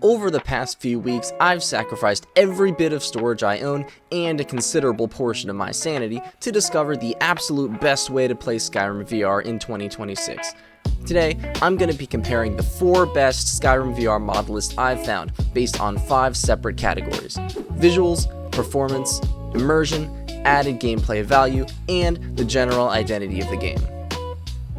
Over the past few weeks, I've sacrificed every bit of storage I own and a considerable portion of my sanity to discover the absolute best way to play Skyrim VR in 2026. Today, I'm going to be comparing the 4 best Skyrim VR mod lists I've found based on 5 separate categories: visuals, performance, immersion, added gameplay value, and the general identity of the game.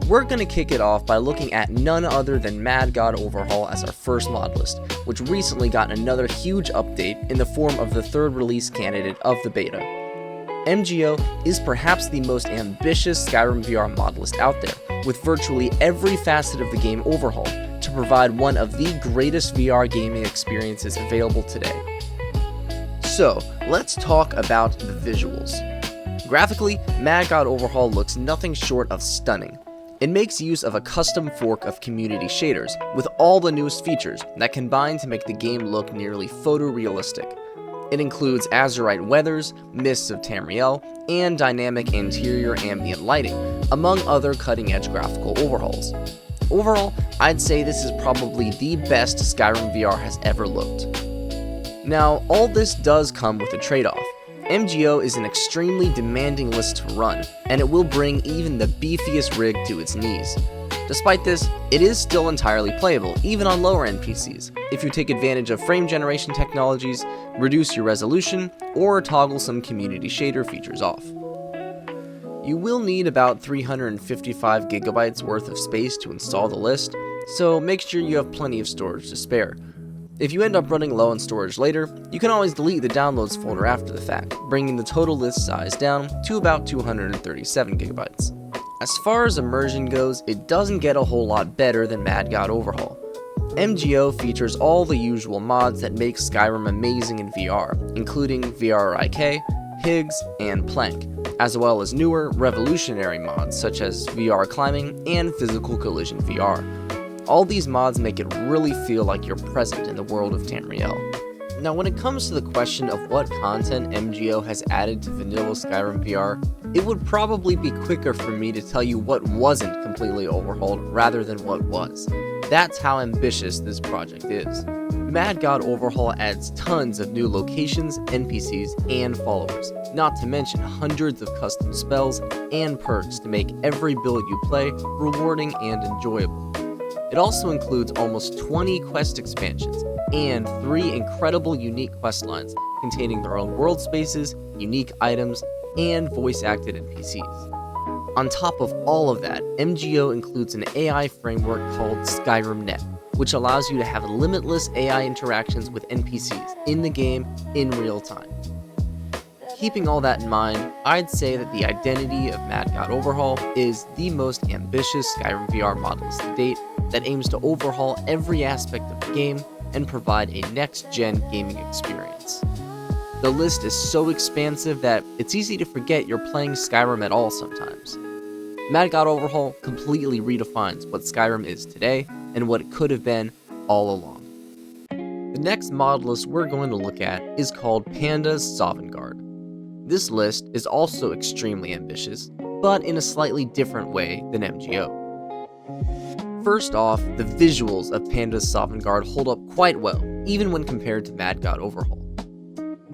We're going to kick it off by looking at none other than God Overhaul as our first mod list, which recently got another huge update in the form of the 3rd release candidate of the beta. MGO is perhaps the most ambitious Skyrim VR mod list out there, with virtually every facet of the game overhauled to provide one of the greatest VR gaming experiences available today. So, let's talk about the visuals. Graphically, God Overhaul looks nothing short of stunning. It makes use of a custom fork of community shaders, with all the newest features that combine to make the game look nearly photorealistic. It includes azurite weathers, mists of Tamriel, and dynamic interior ambient lighting, among other cutting-edge graphical overhauls. Overall, I'd say this is probably the best Skyrim VR has ever looked. Now, all this does come with a trade-off. MGO is an extremely demanding list to run, and it will bring even the beefiest rig to its knees. Despite this, it is still entirely playable, even on lower-end PCs, if you take advantage of frame generation technologies, reduce your resolution, or toggle some community shader features off. You will need about 355 gigabytes worth of space to install the list, so make sure you have plenty of storage to spare. If you end up running low on storage later, you can always delete the downloads folder after the fact, bringing the total list size down to about 237 gigabytes. As far as immersion goes, it doesn't get a whole lot better than God Overhaul. MGO features all the usual mods that make Skyrim amazing in VR, including VRIK, Pigs, and Plank, as well as newer, revolutionary mods such as VR climbing and physical collision VR. All these mods make it really feel like you're present in the world of Tamriel. Now, when it comes to the question of what content MGO has added to vanilla Skyrim VR, it would probably be quicker for me to tell you what wasn't completely overhauled rather than what was. That's how ambitious this project is. God Overhaul adds tons of new locations, NPCs, and followers, not to mention hundreds of custom spells and perks to make every build you play rewarding and enjoyable. It also includes almost 20 quest expansions and 3 incredible unique quest lines containing their own world spaces, unique items, and voice-acted NPCs. On top of all of that, MGO includes an AI framework called SkyrimNet, which allows you to have limitless AI interactions with NPCs in the game in real time. Keeping all that in mind, I'd say that the identity of God Overhaul is the most ambitious Skyrim VR mod list to date that aims to overhaul every aspect of the game and provide a next-gen gaming experience. The list is so expansive that it's easy to forget you're playing Skyrim at all sometimes. God Overhaul completely redefines what Skyrim is today and what it could have been all along. The next mod list we're going to look at is called Panda's Sovngarde. This list is also extremely ambitious, but in a slightly different way than MGO. First off, the visuals of Panda's Sovngarde hold up quite well, even when compared to God Overhaul.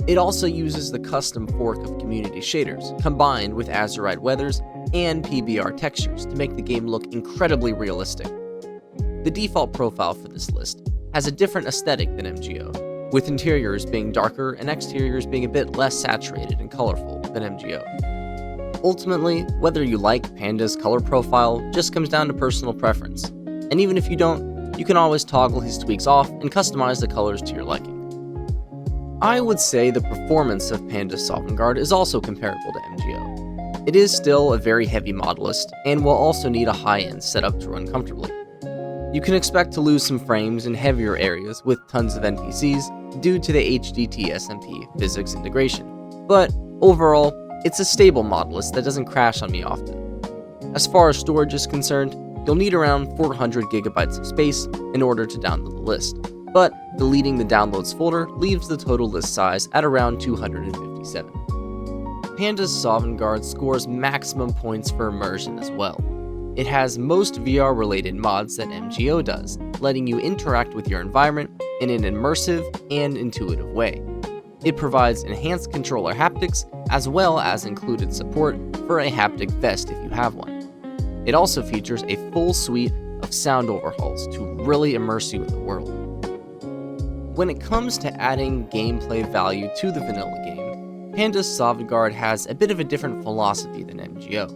It also uses the custom fork of community shaders, combined with azurite weathers and PBR textures to make the game look incredibly realistic. The default profile for this list has a different aesthetic than MGO, with interiors being darker and exteriors being a bit less saturated and colorful than MGO. Ultimately, whether you like Panda's color profile just comes down to personal preference, and even if you don't, you can always toggle his tweaks off and customize the colors to your liking. I would say the performance of Panda's Sovngarde is also comparable to MGO. It is still a very heavy mod list, and will also need a high-end setup to run comfortably. You can expect to lose some frames in heavier areas with tons of NPCs due to the HDT SMP physics integration, but overall, it's a stable mod list that doesn't crash on me often. As far as storage is concerned, you'll need around 400 gigabytes of space in order to download the list, but deleting the downloads folder leaves the total list size at around 257. Panda's Sovngarde scores maximum points for immersion as well. It has most VR-related mods that MGO does, letting you interact with your environment in an immersive and intuitive way. It provides enhanced controller haptics as well as included support for a haptic vest if you have one. It also features a full suite of sound overhauls to really immerse you in the world. When it comes to adding gameplay value to the vanilla game, Panda's Sovngarde has a bit of a different philosophy than MGO.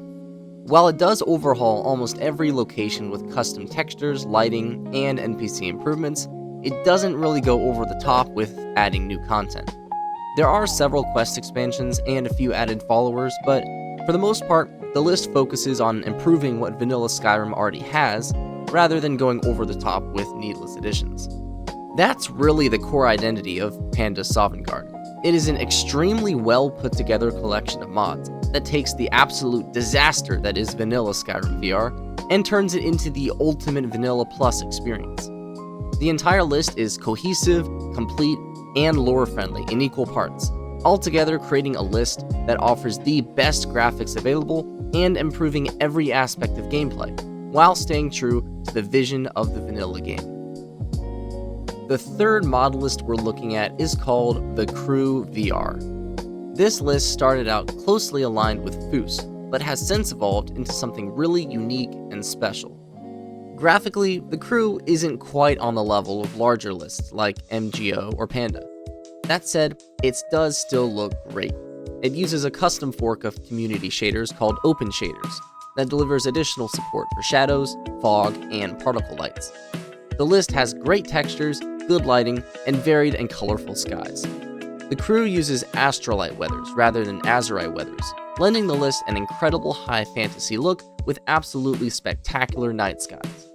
While it does overhaul almost every location with custom textures, lighting, and NPC improvements, it doesn't really go over the top with adding new content. There are several quest expansions and a few added followers, but for the most part, the list focuses on improving what vanilla Skyrim already has, rather than going over the top with needless additions. That's really the core identity of Panda's Sovngarde. It is an extremely well put together collection of mods that takes the absolute disaster that is vanilla Skyrim VR and turns it into the ultimate vanilla plus experience. The entire list is cohesive, complete, and lore friendly in equal parts, altogether creating a list that offers the best graphics available and improving every aspect of gameplay, while staying true to the vision of the vanilla game. The third mod list we're looking at is called the Crew VR. This list started out closely aligned with Foos, but has since evolved into something really unique and special. Graphically, the Crew isn't quite on the level of larger lists like MGO or Panda. That said, it does still look great. It uses a custom fork of community shaders called Open Shaders that delivers additional support for shadows, fog, and particle lights. The list has great textures, good lighting, and varied and colorful skies. The Crew uses astrolight weathers rather than azurite weathers, lending the list an incredible high fantasy look with absolutely spectacular night skies.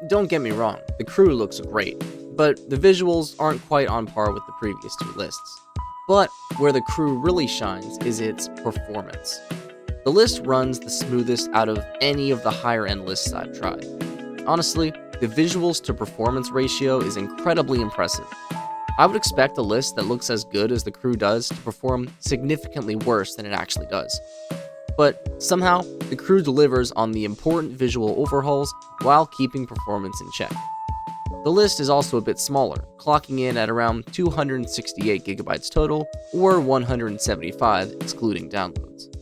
Don't get me wrong, the Crew looks great, but the visuals aren't quite on par with the previous two lists. But where the Crew really shines is its performance. The list runs the smoothest out of any of the higher end lists I've tried. Honestly, the visuals to performance ratio is incredibly impressive. I would expect a list that looks as good as the Crew does to perform significantly worse than it actually does. But somehow, the Crew delivers on the important visual overhauls while keeping performance in check. The list is also a bit smaller, clocking in at around 268 gigabytes total, or 175 excluding downloads.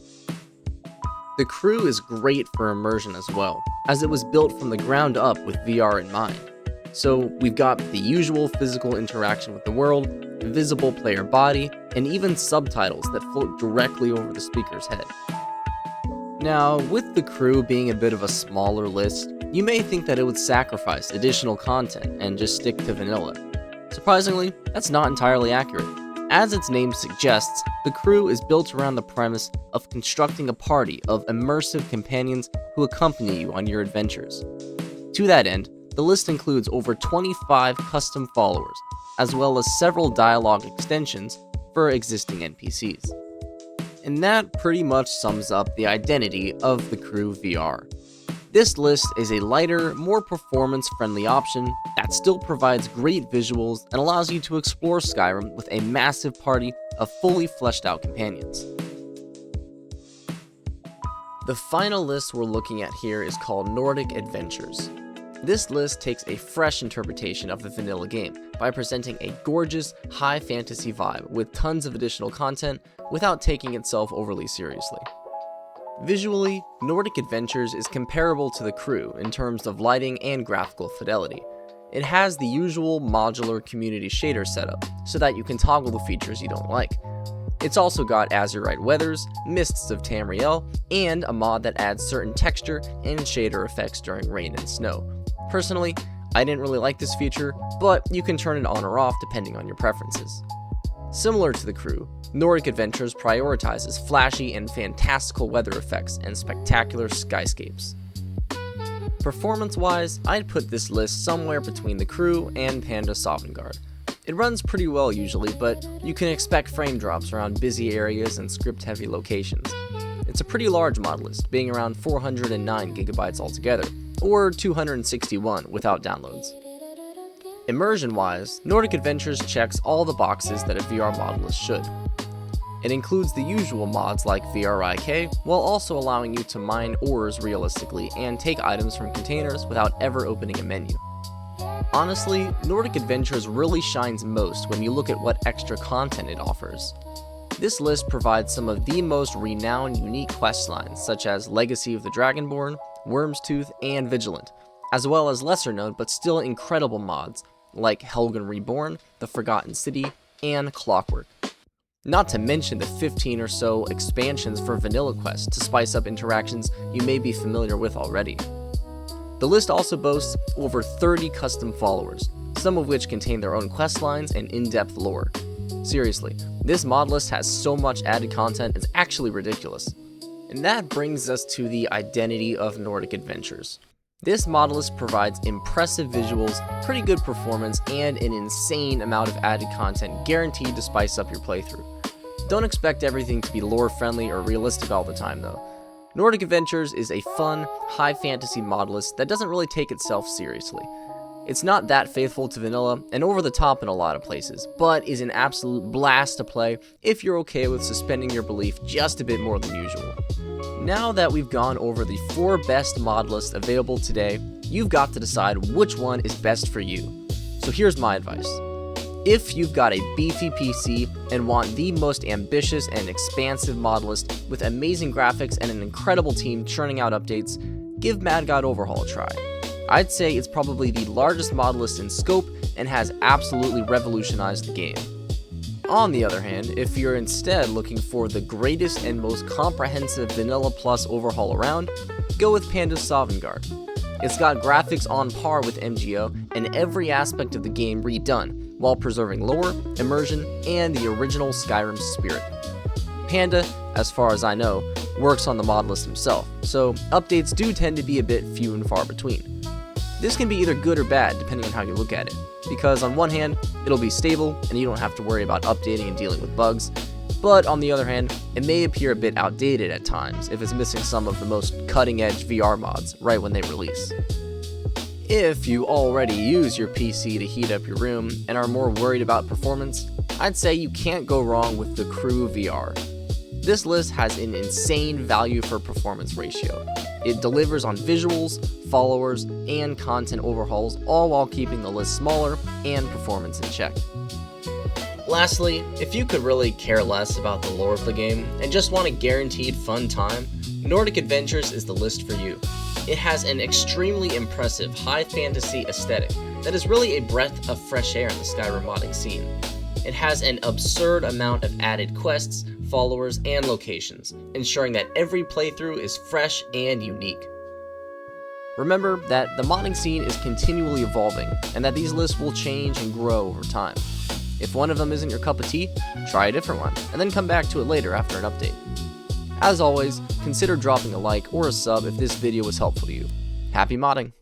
The Crew is great for immersion as well, as it was built from the ground up with VR in mind. So we've got the usual physical interaction with the world, visible player body, and even subtitles that float directly over the speaker's head. Now, with the Crew being a bit of a smaller list, you may think that it would sacrifice additional content and just stick to vanilla. Surprisingly, that's not entirely accurate. As its name suggests, the Crew is built around the premise of constructing a party of immersive companions who accompany you on your adventures. To that end, the list includes over 25 custom followers, as well as several dialogue extensions for existing NPCs. And that pretty much sums up the identity of the Crew VR. This list is a lighter, more performance-friendly option that still provides great visuals and allows you to explore Skyrim with a massive party of fully fleshed out companions. The final list we're looking at here is called Nordic Adventures. This list takes a fresh interpretation of the vanilla game by presenting a gorgeous, high fantasy vibe with tons of additional content without taking itself overly seriously. Visually, Nordic Adventures is comparable to the Crew in terms of lighting and graphical fidelity. It has the usual modular community shader setup, so that you can toggle the features you don't like. It's also got azurite weathers, mists of Tamriel, and a mod that adds certain texture and shader effects during rain and snow. Personally, I didn't really like this feature, but you can turn it on or off depending on your preferences. Similar to the Crew, Nordic Adventures prioritizes flashy and fantastical weather effects and spectacular skyscapes. Performance-wise, I'd put this list somewhere between the Crew and Panda Sovngarde. It runs pretty well usually, but you can expect frame drops around busy areas and script-heavy locations. It's a pretty large mod list, being around 409 gigabytes altogether, or 261 without downloads. Immersion-wise, Nordic Adventures checks all the boxes that a VR mod list should. It includes the usual mods like VRIK, while also allowing you to mine ores realistically and take items from containers without ever opening a menu. Honestly, Nordic Adventures really shines most when you look at what extra content it offers. This list provides some of the most renowned unique questlines such as Legacy of the Dragonborn, Worm's Tooth, and Vigilant, as well as lesser known but still incredible mods like Helgen Reborn, The Forgotten City, and Clockwork. Not to mention the 15 or so expansions for vanilla quests to spice up interactions you may be familiar with already. The list also boasts over 30 custom followers, some of which contain their own questlines and in-depth lore. Seriously, this mod list has so much added content it's actually ridiculous. And that brings us to the identity of Nordic Adventures. This mod list provides impressive visuals, pretty good performance, and an insane amount of added content guaranteed to spice up your playthrough. Don't expect everything to be lore friendly or realistic all the time though. Nordic Adventures is a fun, high fantasy mod list that doesn't really take itself seriously. It's not that faithful to vanilla and over the top in a lot of places, but is an absolute blast to play if you're okay with suspending your belief just a bit more than usual. Now that we've gone over the 4 best mod lists available today, you've got to decide which one is best for you. So here's my advice. If you've got a beefy PC and want the most ambitious and expansive mod list with amazing graphics and an incredible team churning out updates, give God Overhaul a try. I'd say it's probably the largest mod list in scope and has absolutely revolutionized the game. On the other hand, if you're instead looking for the greatest and most comprehensive vanilla plus overhaul around, go with Panda's Sovngarde. It's got graphics on par with MGO and every aspect of the game redone, while preserving lore, immersion, and the original Skyrim spirit. Panda, as far as I know, works on the mod list himself, so updates do tend to be a bit few and far between. This can be either good or bad depending on how you look at it, because on one hand, it'll be stable and you don't have to worry about updating and dealing with bugs, but on the other hand, it may appear a bit outdated at times if it's missing some of the most cutting-edge VR mods right when they release. If you already use your PC to heat up your room and are more worried about performance, I'd say you can't go wrong with the Crew VR. This list has an insane value for performance ratio. It delivers on visuals, followers, and content overhauls, all while keeping the list smaller and performance in check. Lastly, if you could really care less about the lore of the game and just want a guaranteed fun time, Nordic Adventures is the list for you. It has an extremely impressive high fantasy aesthetic that is really a breath of fresh air in the Skyrim modding scene. It has an absurd amount of added quests, followers, and locations, ensuring that every playthrough is fresh and unique. Remember that the modding scene is continually evolving, and that these lists will change and grow over time. If one of them isn't your cup of tea, try a different one, and then come back to it later after an update. As always, consider dropping a like or a sub if this video was helpful to you. Happy modding!